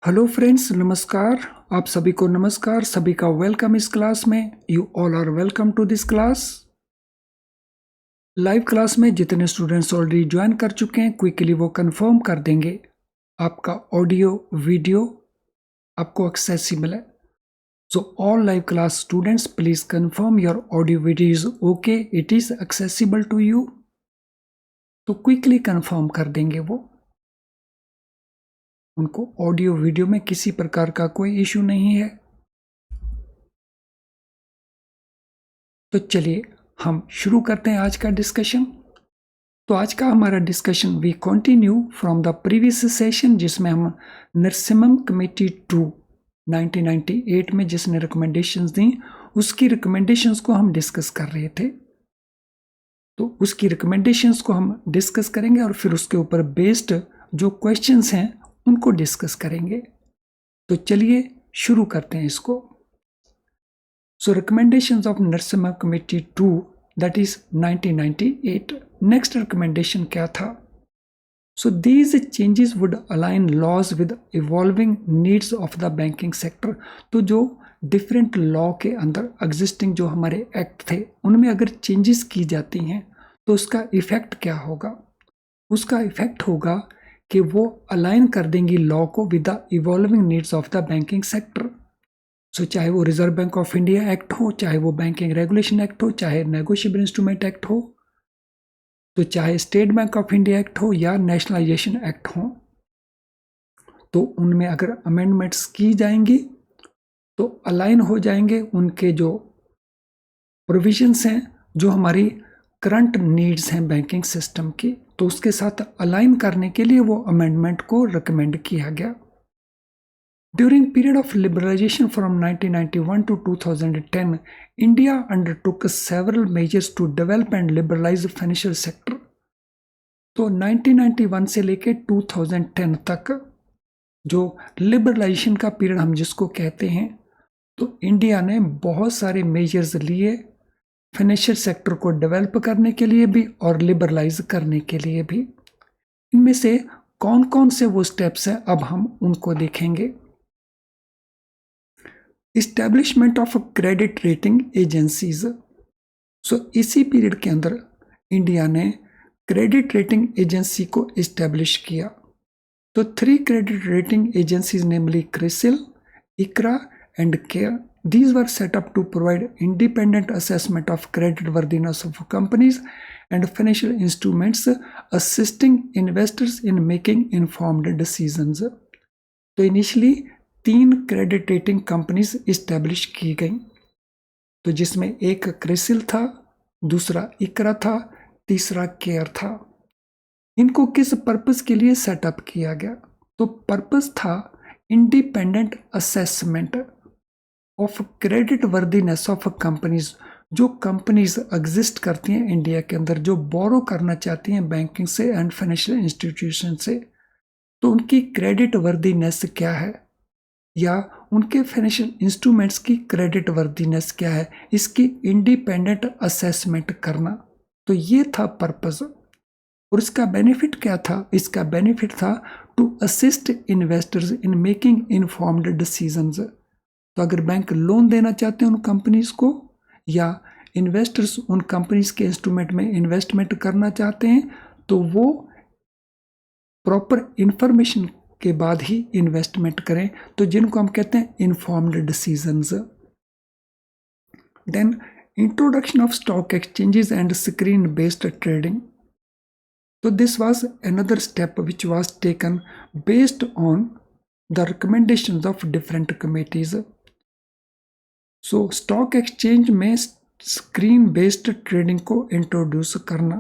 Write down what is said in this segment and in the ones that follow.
Hello friends, नमस्कार। आप सभी को नमस्कार, सभी का वेलकम इस क्लास में। You all are welcome to this class. Live class में जितने स्टूडेंट्स ऑलरेडी ज्वाइन कर चुके हैं, क्विकली वो कंफर्म कर देंगे आपका ऑडियो वीडियो आपको एक्सेसिबल है। So all live class students, please confirm your audio video is okay, it is accessible to you. तो क्विकली कंफर्म कर देंगे वो। उनको ऑडियो वीडियो में किसी प्रकार का कोई इश्यू नहीं है। तो चलिए हम शुरू करते हैं आज का डिस्कशन। तो आज का हमारा discussion we continue from the previous session, जिसमें हम नरसिम्हम कमेटी 2 1998 में जिसने रिकमेंडेशंस दी, उसकी रिकमेंडेशंस को हम डिस्कस कर रहे थे। तो उसकी रिकमेंडेशंस को हम डिस्कस करेंगे और फिर उसके ऊपर बेस्ड जो क्वेश्चंस हैं उनको डिस्कस करेंगे। तो चलिए शुरू करते हैं इसको। So recommendations of Narasimha Committee 2, that is 1998. Next recommendation क्या था? So these changes would align laws with evolving needs of the banking sector. तो जो different law के अंदर existing जो हमारे एक्ट थे उनमें अगर changes की जाती हैं तो उसका इफेक्ट क्या होगा? उसका इफेक्ट होगा कि वो अलाइन कर देंगी लॉ को with the evolving needs of the banking sector. So चाहे वो reserve bank of India act हो, चाहे वो बैंकिंग रेगुलेशन एक्ट हो, चाहे नेगोशिएबल इंस्ट्रूमेंट एक्ट हो, तो चाहे state bank of India act हो या नेशनलाइजेशन एक्ट हो, तो उनमें अगर अमेंडमेंट्स की जाएंगी तो अलाइन हो जाएंगे उनके जो प्रोविजंस हैं, जो हमारी करंट नीड्स हैं बैंकिंग सिस्टम की, तो उसके साथ अलाइन करने के लिए वो अमेंडमेंट को रिकमेंड किया गया। During period of liberalization from 1991 to 2010, India undertook several measures to develop and liberalize financial sector. तो 1991 से लेके 2010 तक जो लिबरलाइजेशन का पीरियड हम जिसको कहते हैं, तो इंडिया ने बहुत सारे मेजर्स लिए फाइनेंशियल सेक्टर को डेवलप करने के लिए भी और लिबरलाइज करने के लिए भी। इनमें से कौन कौन से वो स्टेप्स हैं अब हम उनको देखेंगे। Establishment of credit rating agencies. So इसी पीरियड के अंदर इंडिया ने क्रेडिट रेटिंग एजेंसी को इस्टेब्लिश किया। तो 3 credit rating agencies namely CRISIL, ICRA and CARE, these were set up to provide independent assessment of credit worthiness of companies and financial instruments, assisting investors in making informed decisions. तो initially 3 credit rating companies establish की गई, तो जिसमें एक क्रिसिल था, दूसरा इकरा था, तीसरा केयर था। इनको किस पर्पस के लिए सेटअप किया गया? तो पर्पस था independent assessment of credit worthiness of companies. जो कंपनीज एग्जिस्ट करती हैं इंडिया के अंदर, जो बोरो करना चाहती हैं बैंकिंग से एंड फाइनेंशियल इंस्टीट्यूशन से, तो उनकी क्रेडिट वर्दीनेस क्या है या उनके फाइनेंशियल इंस्ट्रूमेंट्स की क्रेडिट वर्दीनेस क्या है, इसकी इंडिपेंडेंट असेसमेंट करना। तो ये था पर्पस। और इसका बेनिफिट क्या था? इसका बेनिफिट था to assist investors in making informed decisions. तो अगर बैंक लोन देना चाहते हैं उन कंपनीज को, या इन्वेस्टर्स उन कंपनीज के इंस्ट्रूमेंट में इन्वेस्टमेंट करना चाहते हैं, तो वो प्रॉपर इंफॉर्मेशन के बाद ही इन्वेस्टमेंट करें, तो जिनको हम कहते हैं informed decisions. Then introduction of stock exchanges and screen based trading. तो this was another step which was taken based on the recommendations of different committees. So stock exchange में स्क्रीन बेस्ड ट्रेडिंग को introduce करना।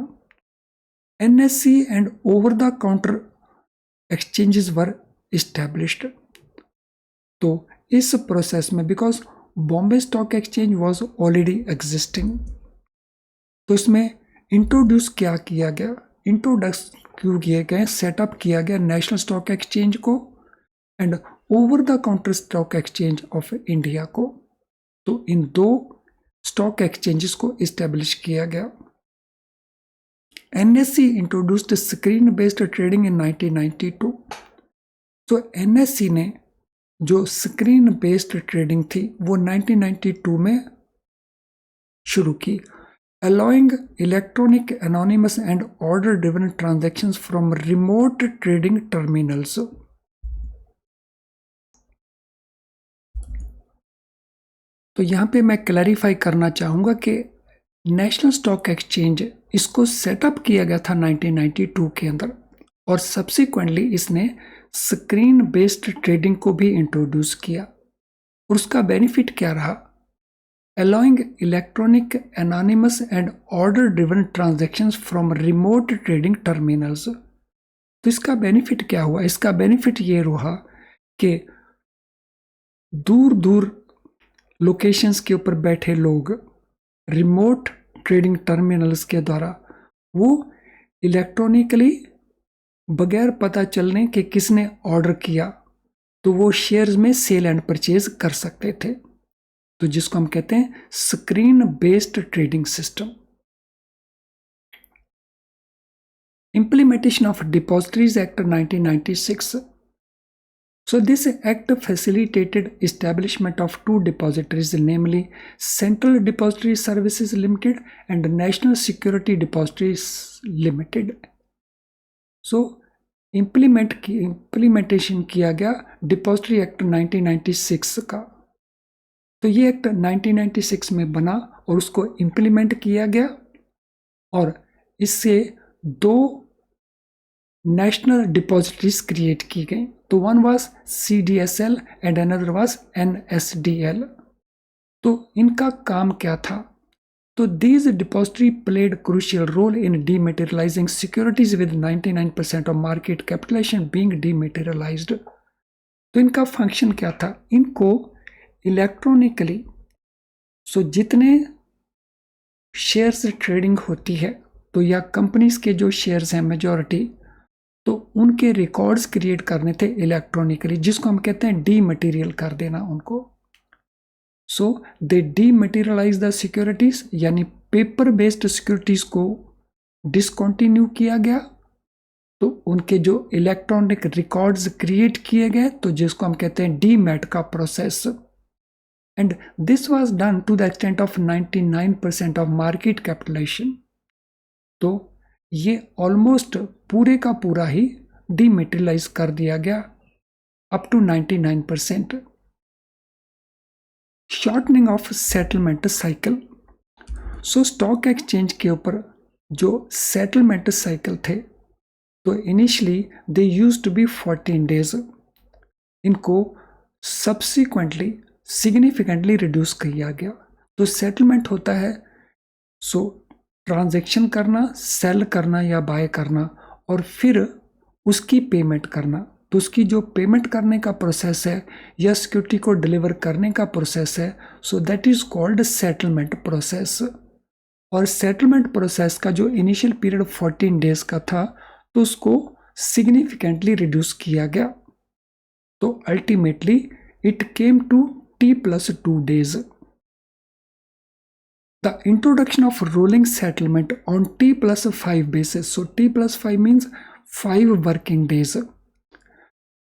NSC and over the counter exchanges were established. तो इस process में, because Bombay stock exchange was already existing, तो इसमें introduce क्या किया गया? इंट्रोडक्स क्यों किए गए, सेटअप किया गया नेशनल स्टॉक एक्सचेंज को and over the counter stock exchange of India को। तो इन 2 स्टॉक एक्सचेंजेस को इस्टेब्लिश किया गया। NSE introduced screen based trading in 1992। तो NSE ने जो स्क्रीन बेस्ड ट्रेडिंग थी वो 1992 में शुरू की, allowing electronic anonymous and order driven transactions from remote trading terminals. तो यहाँ पे मैं क्लैरिफाई करना चाहूँगा कि नेशनल स्टॉक एक्सचेंज इसको सेटअप किया गया था 1992 के अंदर, और सब्सिक्वेंटली इसने स्क्रीन बेस्ड ट्रेडिंग को भी इंट्रोड्यूस किया। और उसका बेनिफिट क्या रहा? allowing electronic anonymous and order driven transactions from remote trading terminals. तो इसका बेनिफिट क्या हुआ? इसका बेनिफिट ये रहा कि दूर दूर लोकेशंस के ऊपर बैठे लोग रिमोट ट्रेडिंग टर्मिनल्स के द्वारा वो इलेक्ट्रॉनिकली बगैर पता चलने के किसने ऑर्डर किया तो वो शेयर्स में सेल एंड परचेज कर सकते थे, तो जिसको हम कहते हैं screen based trading system. Implementation of Depositories Act 1996. So this act facilitated establishment of two depositories, namely Central Depository Services Limited and National Security Depositories Limited. So implementation किया गया डिपॉजिटरी एक्ट 1996 का। तो ये एक्ट 1996 में बना और उसको implement किया गया, और इससे दो नेशनल डिपॉजिटरीज क्रिएट की गई। तो one was CDSL and another was NSDL। तो इनका काम क्या था? तो these depository played crucial role in dematerializing securities with 99% of market capitalization being dematerialized। तो इनका फंक्शन क्या था? इनको इलेक्ट्रॉनिकली जितने शेयर्स ट्रेडिंग होती है तो या कंपनीज के जो शेयर्स हैं मेजॉरिटी, तो उनके रिकॉर्ड्स क्रिएट करने थे इलेक्ट्रॉनिकली, जिसको हम कहते हैं डीमटेरियल कर देना उनको। सो दे डीमटेरियलाइज द सिक्योरिटीज, यानी पेपर बेस्ड सिक्योरिटीज को डिसकंटिन्यू किया गया, तो उनके जो इलेक्ट्रॉनिक रिकॉर्ड्स क्रिएट किए गए, तो जिसको हम कहते हैं डीमैट का प्रोसेस। And this was done to the extent of 99% of market capitalisation. तो ये ऑलमोस्ट पूरे का पूरा ही डीमेटेरियलाइज कर दिया गया up to 99%। Shortening of settlement cycle. So stock exchange के ऊपर जो सेटलमेंट साइकिल थे, तो initially they used to be 14 days. इनको सब्सिक्वेंटली सिग्निफिकेंटली रिड्यूस किया गया। तो सेटलमेंट होता है ट्रांजैक्शन करना, सेल करना या बाय करना, और फिर उसकी पेमेंट करना। तो उसकी जो पेमेंट करने का प्रोसेस है या सिक्योरिटी को डिलीवर करने का प्रोसेस है, so that is called settlement process. और सेटलमेंट प्रोसेस का जो इनिशियल पीरियड 14 डेज का था, तो उसको सिग्निफिकेंटली रिड्यूस किया गया। तो ultimately it came to T+2 days. The introduction of rolling settlement on T+5 basis. So T+5 means 5 working days.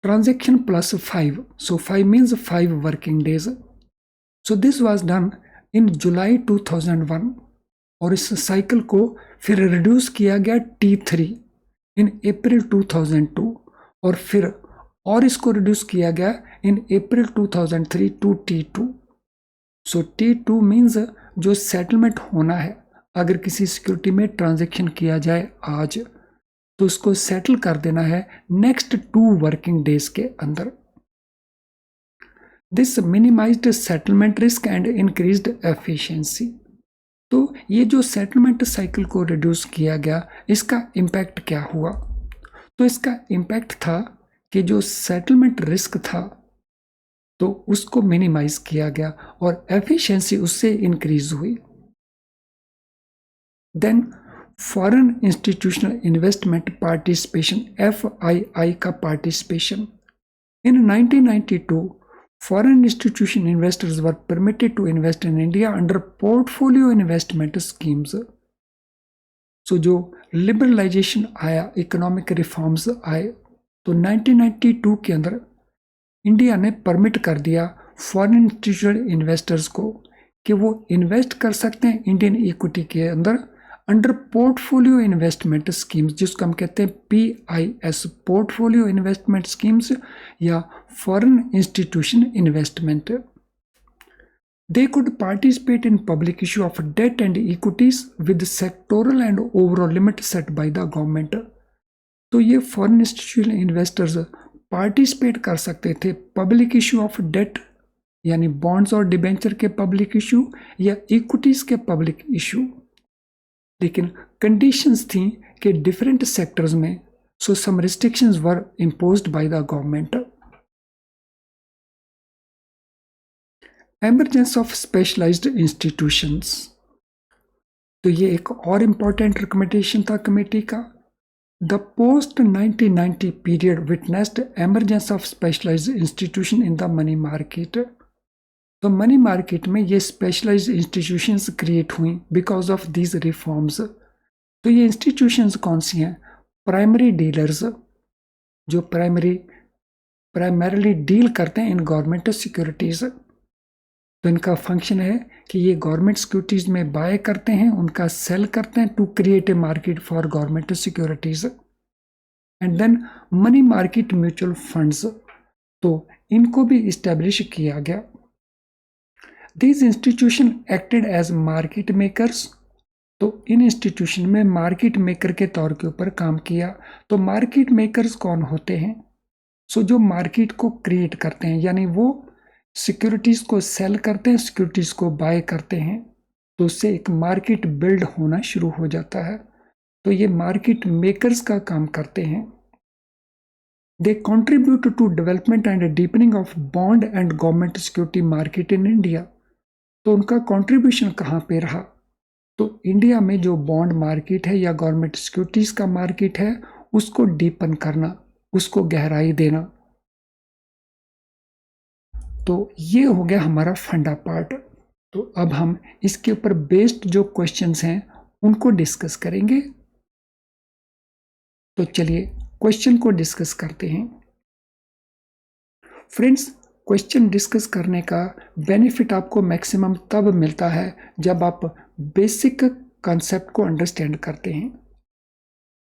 Transaction plus 5. So 5 means 5 working days. So this was done in July 2001. और इस cycle को फिर reduce किया गया T3 इन अप्रैल 2002, और फिर और इसको रिड्यूस किया गया in April 2003 to T2। So T2 means जो सेटलमेंट होना है, अगर किसी सिक्योरिटी में ट्रांजैक्शन किया जाए आज, तो उसको सेटल कर देना है नेक्स्ट 2 वर्किंग डेज के अंदर। This minimised settlement risk and increased efficiency. तो ये जो सेटलमेंट साइकिल को रिड्यूस किया गया, इसका इम्पैक्ट क्या हुआ? तो इसका इम्पैक्ट था कि जो सेटलमेंट रिस्क था तो उसको मिनिमाइज किया गया और एफिशिएंसी उससे इंक्रीज हुई। Then foreign institutional investment participation, FII का participation. In 1992 foreign institution investors were permitted to invest in India under portfolio investment schemes. So जो लिबरलाइजेशन आया, इकोनॉमिक रिफॉर्म्स आए, तो 1992 के अंदर इंडिया ने परमिट कर दिया फॉरेन इंस्टीट्यूशनल इन्वेस्टर्स को कि वो इन्वेस्ट कर सकते हैं इंडियन इक्विटी के अंदर अंडर पोर्टफोलियो इन्वेस्टमेंट स्कीम्स, जिसको हम कहते हैं PIS, पोर्टफोलियो इन्वेस्टमेंट स्कीम्स या foreign institution investment. They could participate in public issue of debt and equities with sectoral and overall limit set by the government। तो ये foreign institutional investors participate कर सकते थे पब्लिक इशू ऑफ डेट यानी bonds और debenture के public issue या equities के पब्लिक इशू, लेकिन कंडीशंस थी कि डिफरेंट सेक्टर्स में, so some restrictions were imposed by the government. Emergence of specialised institutions, तो ये एक और इम्पॉर्टेंट रिकमेंडेशन था कमेटी का। The post 1990 period witnessed emergence of specialised institution in the money market. तो मनी मार्केट में ये स्पेशलाइज्ड इंस्टीट्यूशंस क्रिएट हुई बिकॉज ऑफ दीज रिफॉर्म्स। तो ये इंस्टीट्यूशंस कौन सी हैं? प्राइमरी डीलर्स, जो प्राइमरीली डील करते हैं इन गवर्नमेंट सिक्योरिटीज। तो इनका फंक्शन है कि ये गवर्नमेंट सिक्योरिटीज में बाय करते हैं, उनका सेल करते हैं to create a market for government securities. And then money market mutual funds, तो इनको भी इस्टेब्लिश किया गया। These institution acted as market makers, तो इन इंस्टीट्यूशन में मार्केट मेकर के तौर के ऊपर काम किया। तो मार्केट मेकर्स कौन होते हैं? सो जो मार्केट को क्रिएट करते हैं, यानी वो सिक्योरिटीज को सेल करते हैं, सिक्योरिटीज को बाय करते हैं, तो उससे एक मार्केट बिल्ड होना शुरू हो जाता है। तो ये मार्केट मेकर्स का काम करते हैं। They contribute to development and deepening of bond and government security market in India. तो उनका कंट्रीब्यूशन कहाँ पे रहा? तो इंडिया में जो बॉन्ड मार्केट है या गवर्नमेंट सिक्योरिटीज का मार्केट है, उसको डीपन करना, उसको गहराई देना। तो ये हो गया हमारा फंडा पार्ट। तो अब हम इसके ऊपर बेस्ड जो क्वेश्चंस हैं उनको डिस्कस करेंगे। तो चलिए क्वेश्चन को डिस्कस करते हैं। फ्रेंड्स, क्वेश्चन डिस्कस करने का बेनिफिट आपको मैक्सिमम तब मिलता है जब आप बेसिक कॉन्सेप्ट को अंडरस्टैंड करते हैं।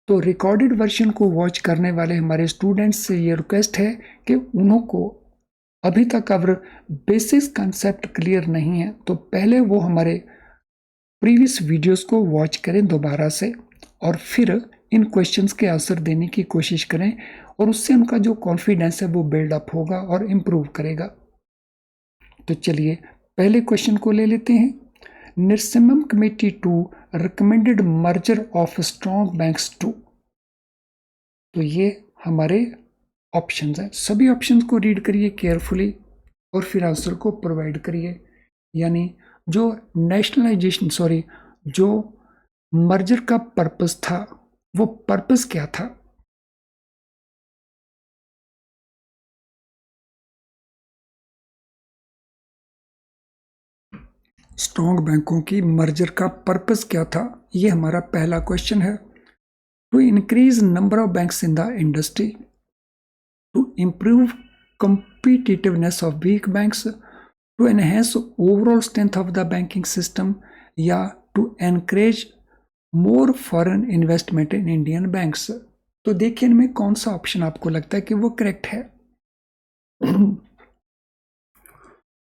तो रिकॉर्डेड वर्जन को वॉच करने वाले हमारे स्टूडेंट्स से ये रिक्वेस्ट है कि उनको अभी तक अगर बेसिक कंसेप्ट क्लियर नहीं है तो पहले वो हमारे प्रीवियस वीडियोस को वॉच करें दोबारा से, और फिर इन क्वेश्चंस के आंसर देने की कोशिश करें, और उससे उनका जो कॉन्फिडेंस है वो बिल्डअप होगा और इम्प्रूव करेगा। तो चलिए पहले क्वेश्चन को ले लेते हैं। Narasimham committee 2 recommended merger of strong banks 2। तो ये हमारे ऑप्शंस हैं। सभी ऑप्शंस को रीड करिए केयरफुली और फिर आंसर को प्रोवाइड करिए। यानी जो जो मर्जर का पर्पस था, वो पर्पस क्या था? स्ट्रॉन्ग बैंकों की मर्जर का पर्पस क्या था? ये हमारा पहला क्वेश्चन है। To increase number of banks in the industry, to improve competitiveness of weak banks, to enhance overall strength of the banking system, या to encourage more foreign investment in Indian banks। तो देखिए इनमें कौन सा option आपको लगता है कि वो करेक्ट है।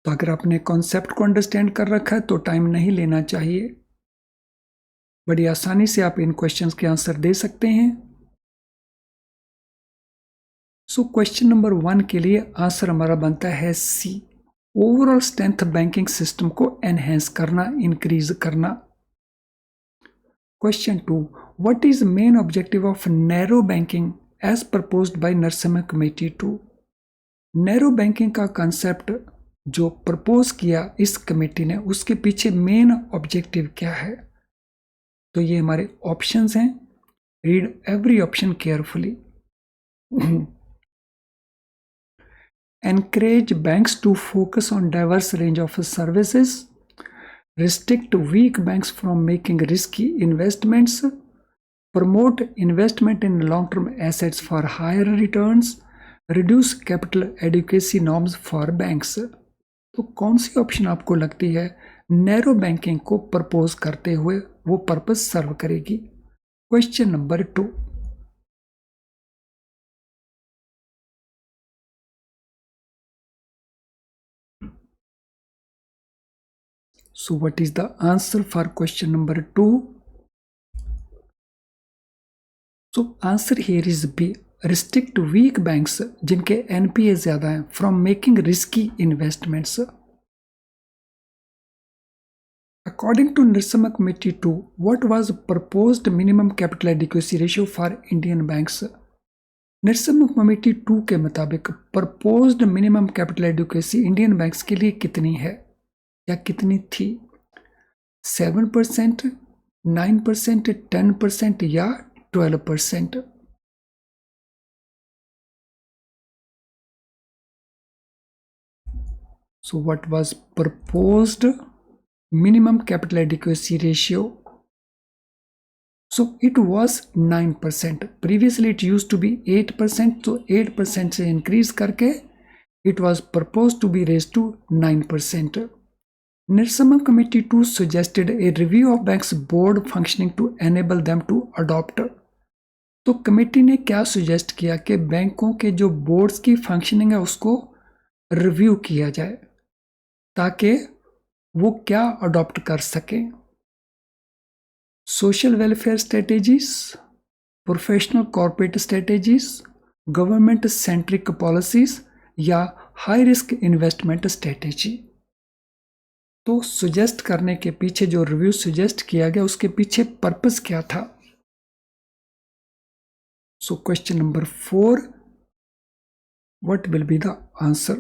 तो अगर आपने कॉन्सेप्ट को अंडरस्टैंड कर रखा है तो टाइम नहीं लेना चाहिए, बड़ी आसानी से आप इन क्वेश्चंस के आंसर दे सकते हैं। सो क्वेश्चन नंबर 1 के लिए आंसर हमारा बनता है C, overall strength banking system को एनहेंस करना, इंक्रीज करना। Question 2, what is main objective of narrow banking as proposed by Narasimha committee 2। Narrow banking का कंसेप्ट जो प्रपोज किया इस कमेटी ने, उसके पीछे मेन ऑब्जेक्टिव क्या है? तो ये हमारे ऑप्शंस हैं, read every option carefully. Encourage banks to focus on diverse range of services, restrict weak banks from making risky investments, promote investment in long-term assets for higher returns, reduce capital adequacy norms for banks. तो कौन C option आपको लगती है narrow banking को propose करते हुए वो purpose सर्व करेगी? Question number 2। So what is the answer for question number 2? So answer here is B. Restrict weak banks जिनके NPA ज्यादा हैं from making risky investments. According to Nirsamah Committee 2, what was proposed minimum capital adequacy ratio for Indian banks? Nirsamah Committee 2 के मुताबिक proposed minimum capital adequacy Indian banks के लिए कितनी है या कितनी थी? 7%, 9%, 10% या 12%? So what was proposed minimum capital adequacy ratio? So it was 9%. Previously it used to be 8%. So 8% से increase करके it was proposed to be raised to 9%. Nirsamah Committee 2 suggested a review of banks board functioning to enable them to adopt. तो committee ने क्या suggest किया कि बैंकों के जो बोर्ड्स की फंक्शनिंग है उसको रिव्यू किया जाए ताकि वो क्या अडॉप्ट कर सकें? Social welfare strategies, professional corporate strategies, government centric policies या हाई रिस्क इन्वेस्टमेंट स्ट्रेटेजी? तो सुजेस्ट करने के पीछे जो रिव्यू सुजेस्ट किया गया उसके पीछे पर्पस क्या था? So question number 4, what will be the answer?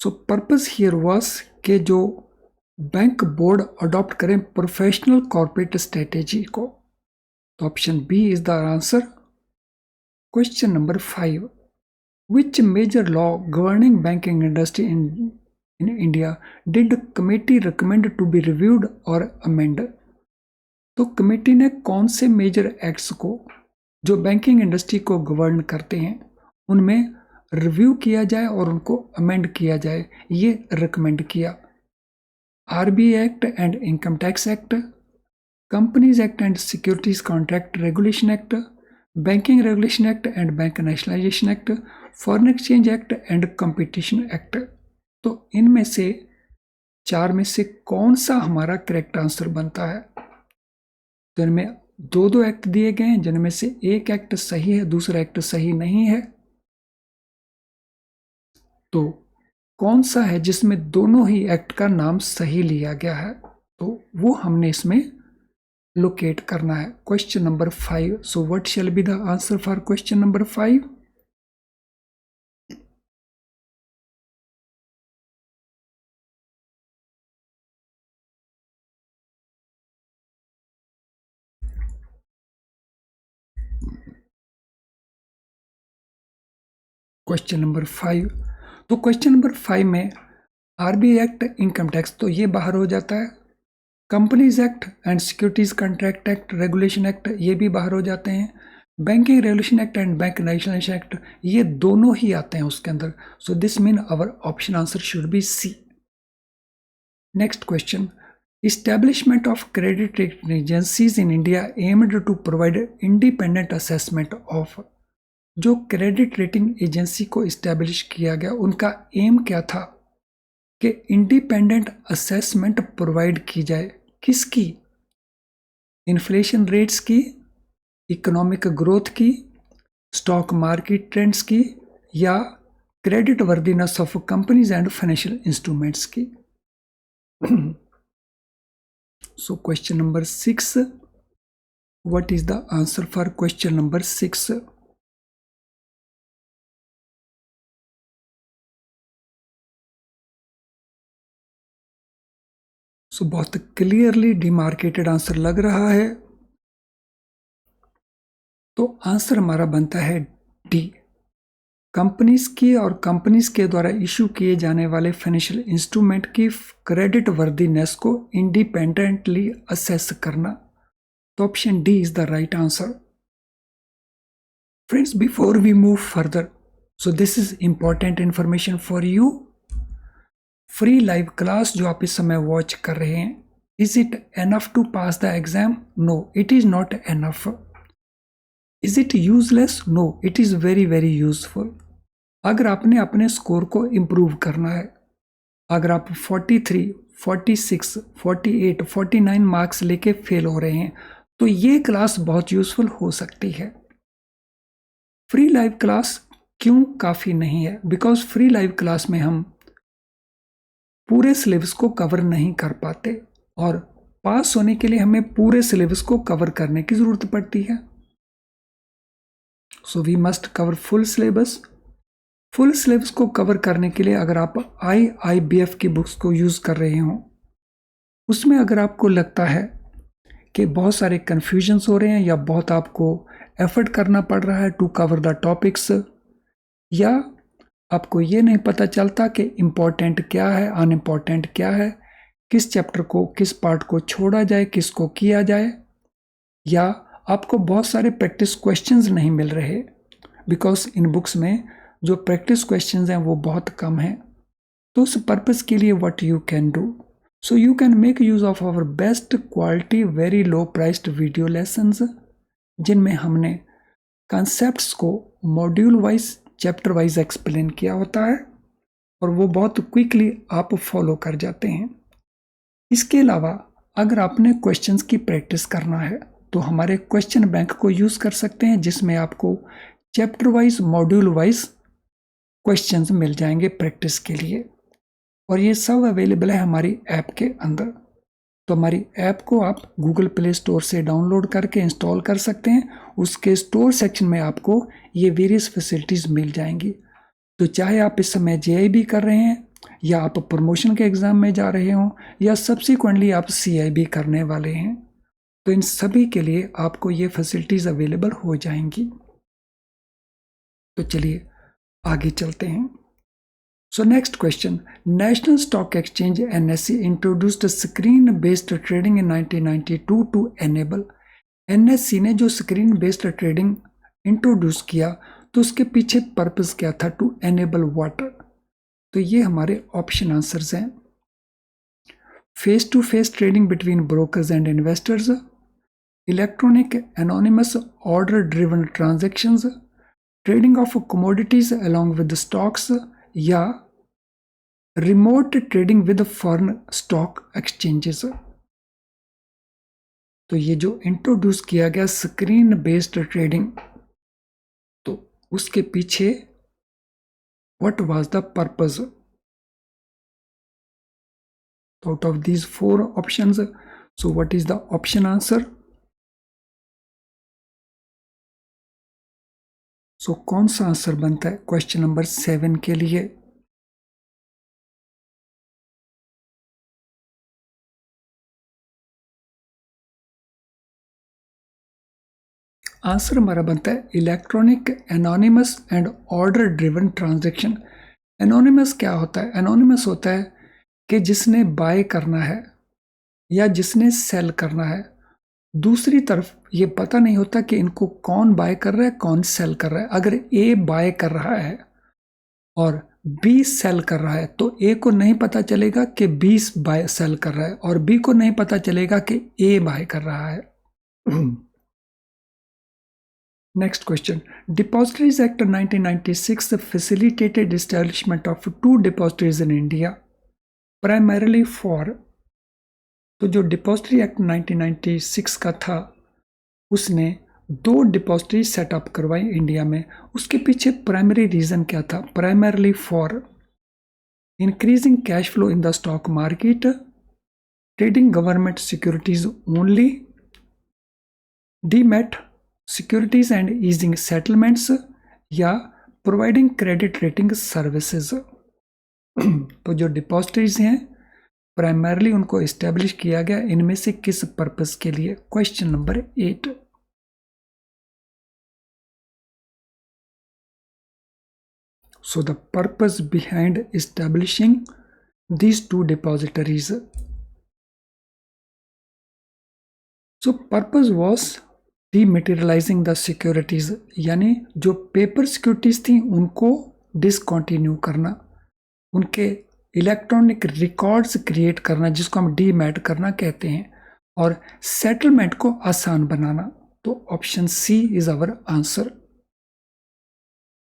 So purpose here was कि जो बैंक बोर्ड अडॉप्ट करें प्रोफेशनल कॉर्पोरेट स्ट्रेटेजी को। तो option B is the answer. Question number 5. Which major law governing banking industry in India did committee recommend to be reviewed or amended? तो committee ने कौन से major acts को जो banking industry को govern करते हैं उनमें रिव्यू किया जाए और उनको अमेंड किया जाए ये रिकमेंड किया? RBI act and income tax act, companies act and securities contract regulation act, banking regulation act and bank nationalisation act, foreign exchange act and competition act. तो इनमें से 4 में से कौन सा हमारा करेक्ट आंसर बनता है? तो इनमें 2 एक्ट दिए गए हैं जिनमें से एक एक्ट सही है दूसरा एक्ट सही नहीं है। तो कौन सा है जिसमें दोनों ही एक्ट का नाम सही लिया गया है? तो वो हमने इसमें लोकेट करना है। Question number 5. So what shall be the answer for question number 5? Question number 5। तो क्वेश्चन नंबर 5 में आरबीआई एक्ट, इनकम टैक्स तो ये बाहर हो जाता है। Companies act and securities contract act regulation act ये भी बाहर हो जाते हैं। Banking regulation act and bank nationalisation act ये दोनों ही आते हैं उसके अंदर। So this mean our option answer should be C. Next question, Establishment of credit rating agencies in India aimed to provide independent assessment of। जो credit rating agency को establish किया गया उनका एम क्या था कि इंडिपेंडेंट असेसमेंट प्रोवाइड की जाए। किसकी? इन्फ्लेशन रेट्स की, इकोनॉमिक ग्रोथ की, स्टॉक मार्केट ट्रेंड्स की या credit worthiness of companies and financial instruments की। So question number 6, what is the answer for question number 6? So बहुत क्लियरली डिमार्केटेड आंसर लग रहा है। तो आंसर हमारा बनता है डी, कंपनीज की और कंपनीज के द्वारा इशू किए जाने वाले फाइनेंशियल इंस्ट्रूमेंट की क्रेडिट वर्दीनेस को इंडिपेंडेंटली असेस करना। तो option D is the right answer. Friends, before we move further, so this is important information for you. Free live class जो आप इस समय वॉच कर रहे हैं, is it enough to pass the exam? No, it is not enough. Is it useless? No, it is very very useful. अगर आपने अपने स्कोर को इम्प्रूव करना है, अगर आप 43, 46, 48, 49 मार्क्स लेके फेल हो रहे हैं, तो ये क्लास बहुत यूजफुल हो सकती है। फ्री लाइव क्लास क्यों काफ़ी नहीं है? बिकॉज फ्री लाइव क्लास में हम पूरे सिलेबस को कवर नहीं कर पाते और पास होने के लिए हमें पूरे सिलेबस को कवर करने की ज़रूरत पड़ती है। So we must cover full syllabus. Full syllabus को कवर करने के लिए अगर आप IIBF की बुक्स को यूज़ कर रहे हो, उसमें अगर आपको लगता है कि बहुत सारे कन्फ्यूजन्स हो रहे हैं या बहुत आपको एफर्ट करना पड़ रहा है टू कवर द टॉपिक्स, या आपको ये नहीं पता चलता कि इम्पॉर्टेंट क्या है, अनइम्पॉर्टेंट क्या है, किस चैप्टर को, किस पार्ट को छोड़ा जाए, किसको किया जाए, या आपको बहुत सारे प्रैक्टिस क्वेश्चंस नहीं मिल रहे, बिकॉज इन बुक्स में जो प्रैक्टिस क्वेश्चंस हैं वो बहुत कम हैं। तो उस पर्पस के लिए what you can do, so you can make use of our best quality very low priced video lessons, जिनमें हमने कॉन्सेप्ट्स को module wise, chapter wise explain किया होता है और वो बहुत क्विकली आप फॉलो कर जाते हैं। इसके अलावा अगर आपने क्वेश्चंस की प्रैक्टिस करना है तो हमारे क्वेश्चन बैंक को यूज़ कर सकते हैं, जिसमें आपको chapter wise, module wise questions मिल जाएंगे प्रैक्टिस के लिए, और ये सब अवेलेबल है हमारी ऐप के अंदर। तो हमारी ऐप को आप गूगल प्ले स्टोर से डाउनलोड करके इंस्टॉल कर सकते हैं। उसके स्टोर सेक्शन में आपको ये वेरियस फैसिलिटीज़ मिल जाएंगी। तो चाहे आप इस समय JIB कर रहे हैं, या आप प्रमोशन के एग्ज़ाम में जा रहे हों, या सब्सिक्वेंटली आप CIB करने वाले हैं, तो इन सभी के लिए आपको ये फैसिलिटीज़ अवेलेबल हो जाएंगी। तो चलिए आगे चलते हैं। So next question, National Stock Exchange NSE introduced screen based trading in 1992 to enable। NSE ने जो स्क्रीन बेस्ड ट्रेडिंग इंट्रोड्यूस किया, तो उसके पीछे पर्पस क्या था? To enable what? तो ये हमारे ऑप्शन आंसर्स हैं। Face to face trading between brokers and investors, electronic anonymous order driven transactions, trading of commodities along with stocks, या remote trading with foreign stock exchanges. तो ये जो इंट्रोड्यूस किया गया स्क्रीन बेस्ड ट्रेडिंग, तो उसके पीछे what was the purpose? Out of these 4 options, so what is the option answer? So कौन सा आंसर बनता है क्वेश्चन नंबर 7 के लिए? आंसर हमारा बनता है electronic anonymous and order driven transaction. Anonymous क्या होता है? एनोनिमस होता है कि जिसने बाय करना है या जिसने सेल करना है, दूसरी तरफ ये पता नहीं होता कि इनको कौन बाय कर रहा है, कौन सेल कर रहा है। अगर ए बाय कर रहा है और बी सेल कर रहा है, तो ए को नहीं पता चलेगा कि बी बाय सेल कर रहा है, और बी को नहीं पता चलेगा कि ए बाय कर रहा है। Next question. Depositories Act 1996 facilitated establishment of 2 depositories in India, primarily for। तो जो डिपॉजिटरी एक्ट 1996 का था, उसने 2 डिपॉजिटरी सेटअप करवाई इंडिया में। उसके पीछे प्राइमरी रीजन क्या था? Primarily for increasing cash flow in the stock market, trading government securities only, demat securities and easing settlements, या प्रोवाइडिंग क्रेडिट रेटिंग सर्विसेज। तो जो डिपॉजिटरीज हैं प्राइमरली उनको इस्टेब्लिश किया गया इनमें से किस पर्पस के लिए? Question number 8। So the purpose behind establishing these two depositories. So purpose was dematerialising the securities, यानी जो पेपर सिक्योरिटीज थी उनको डिसकंटिन्यू करना, उनके इलेक्ट्रॉनिक रिकॉर्ड्स क्रिएट करना जिसको हम डीमैट करना कहते हैं, और सेटलमेंट को आसान बनाना। तो option C is our answer.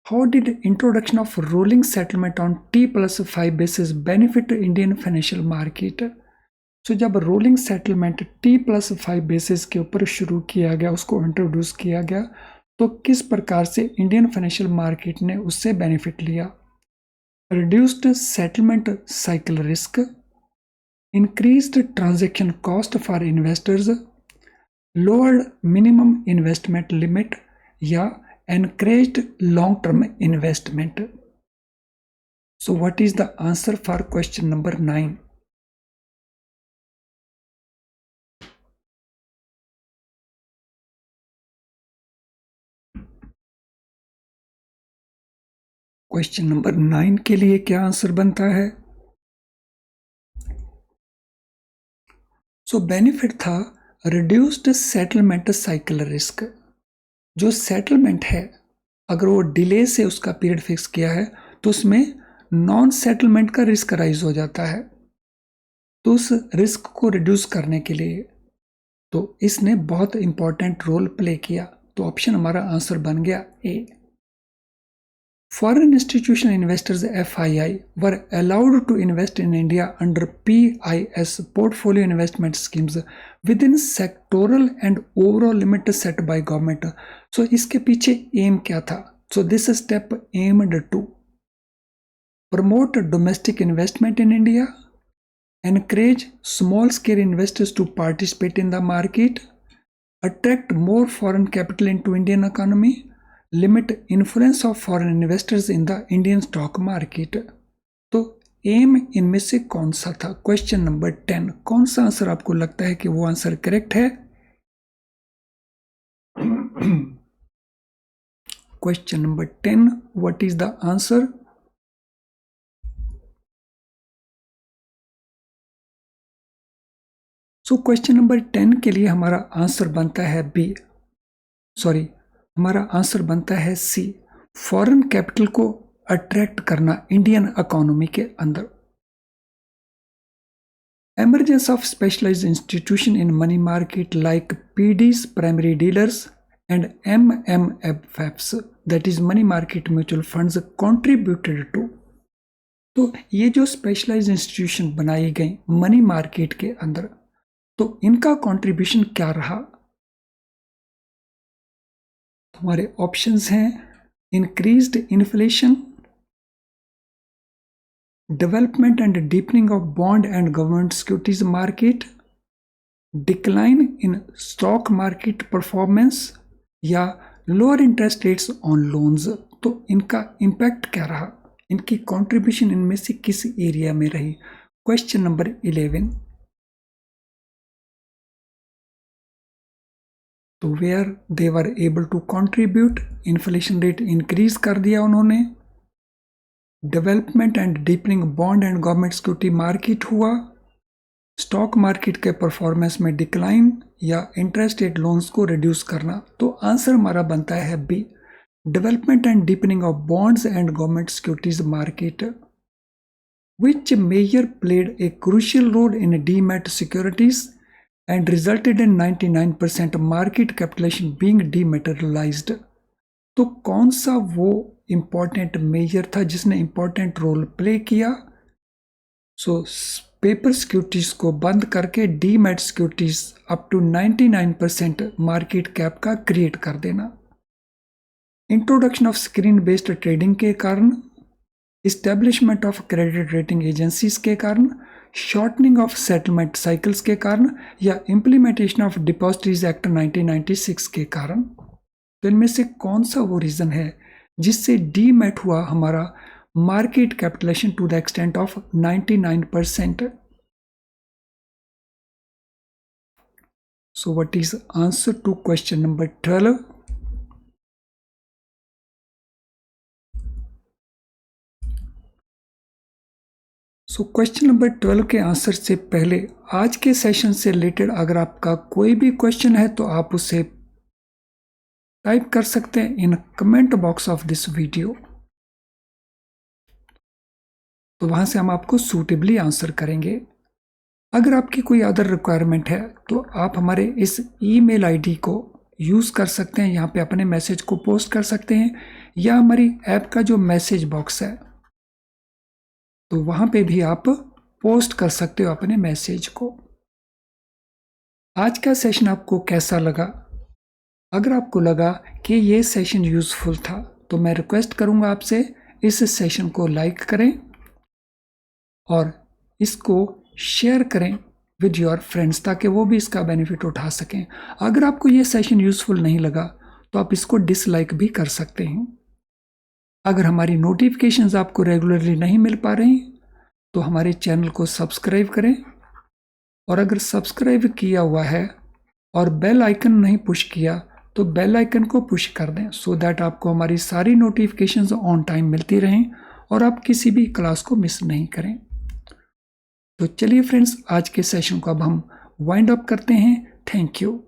How did introduction of rolling settlement on T+5 basis benefit Indian financial market? So जब रोलिंग सेटलमेंट T+5 बेसिस के ऊपर शुरू किया गया, उसको इंट्रोड्यूस किया गया, तो किस प्रकार से इंडियन फाइनेंशियल मार्केट ने उससे बेनिफिट लिया? Reduced settlement cycle risk, increased transaction cost for investors, lowered minimum investment limit, या encouraged long-term investment. So what is the answer for question number 9? Question number 9 के लिए क्या आंसर बनता है? सो benefit था रिड्यूस्ड सेटलमेंट साइकिल रिस्क। जो settlement है अगर वो डिले से उसका पीरियड फिक्स किया है तो उसमें नॉन सेटलमेंट का रिस्क राइज हो जाता है, तो उस रिस्क को रिड्यूस करने के लिए तो इसने बहुत इंपॉर्टेंट रोल प्ले किया। तो ऑप्शन हमारा आंसर बन गया ए। Foreign institutional investors FII were allowed to invest in India under PIS portfolio investment schemes within sectoral and overall limit set by government. So इसके पीछे aim क्या था? So this step aimed to promote domestic investment in India, encourage small scale investors to participate in the market, attract more foreign capital into Indian economy, limit influence of foreign investors in the Indian stock market. तो M इनमें से कौन सा था? Question number 10, कौन सा answer आपको लगता है कि वो आंसर करेक्ट है? Question number 10, what is the answer? So question number 10 के लिए हमारा आंसर बनता है बी, सॉरी हमारा आंसर बनता है सी, फॉरेन कैपिटल को अट्रैक्ट करना इंडियन इकोनॉमी के अंदर। Emergence of specialised institution in money market like PDs primary dealers and MMFs that is money market mutual funds contributed to. तो ये जो स्पेशलाइज्ड इंस्टीट्यूशन बनाई गई मनी मार्केट के अंदर, तो इनका कंट्रीब्यूशन क्या रहा? हमारे ऑप्शंस हैं increased inflation, development and deepening of bond and government securities market, decline in stock market performance, या lower interest rates on loans. तो इनका इम्पैक्ट क्या रहा? इनकी कंट्रीब्यूशन इनमें से किस एरिया में रही? क्वेश्चन नंबर 11, तो where they were able to contribute, inflation rate increase कर दिया उन्होंने, development and deepening bond and government security market हुआ, स्टॉक मार्केट के परफॉर्मेंस में डिक्लाइन, या इंटरेस्ट रेट लोन्स को रिड्यूस करना। तो आंसर हमारा बनता है B, development and deepening of bonds and government securities market. Which measure played a crucial role in demat securities and resulted in 99% market capitalization being dematerialized? तो कौन सा वो इंपॉर्टेंट मेजर था जिसने इंपॉर्टेंट रोल प्ले किया? So paper securities को बंद करके demat securities up to 99% market cap का क्रिएट कर देना, introduction of screen based trading के कारण, establishment of credit rating agencies के कारण, शॉर्टनिंग ऑफ सेटलमेंट साइकिल्स के कारण, या इम्प्लीमेंटेशन ऑफ डिपॉजिटरीज एक्ट 1996 के कारण। तो इनमें से कौन सा वो रीजन है जिससे डीमैट हुआ हमारा market capitalisation to the extent of 99%? So what is answer to question number 12? Question number 12 के आंसर से पहले आज के सेशन से रिलेटेड अगर आपका कोई भी क्वेश्चन है तो आप उसे टाइप कर सकते हैं in comment box of this video, तो वहां से हम आपको सूटेबली आंसर करेंगे। अगर आपकी कोई अदर रिक्वायरमेंट है तो आप हमारे इस ईमेल आईडी को यूज़ कर सकते हैं, यहाँ पे अपने मैसेज को पोस्ट कर सकते हैं, या हमारी ऐप का जो मैसेज बॉक्स है तो वहां पे भी आप पोस्ट कर सकते हो अपने मैसेज को। आज का सेशन आपको कैसा लगा? अगर आपको लगा कि ये सेशन यूजफुल था तो मैं रिक्वेस्ट करूंगा आपसे इस सेशन को लाइक करें और इसको शेयर करें विद योर फ्रेंड्स ताकि वो भी इसका बेनिफिट उठा सकें। अगर आपको ये सेशन यूजफुल नहीं लगा तो आप इसको डिसलाइक भी कर सकते हैं। अगर हमारी नोटिफिकेशंस आपको रेगुलरली नहीं मिल पा रही तो हमारे चैनल को सब्सक्राइब करें, और अगर सब्सक्राइब किया हुआ है और बेल आइकन नहीं पुश किया तो बेल आइकन को पुश कर दें, सो दैट आपको हमारी सारी नोटिफिकेशंस ऑन टाइम मिलती रहें और आप किसी भी क्लास को मिस नहीं करें। तो चलिए फ्रेंड्स, आज के सेशन को अब हम वाइंड अप करते हैं। Thank you.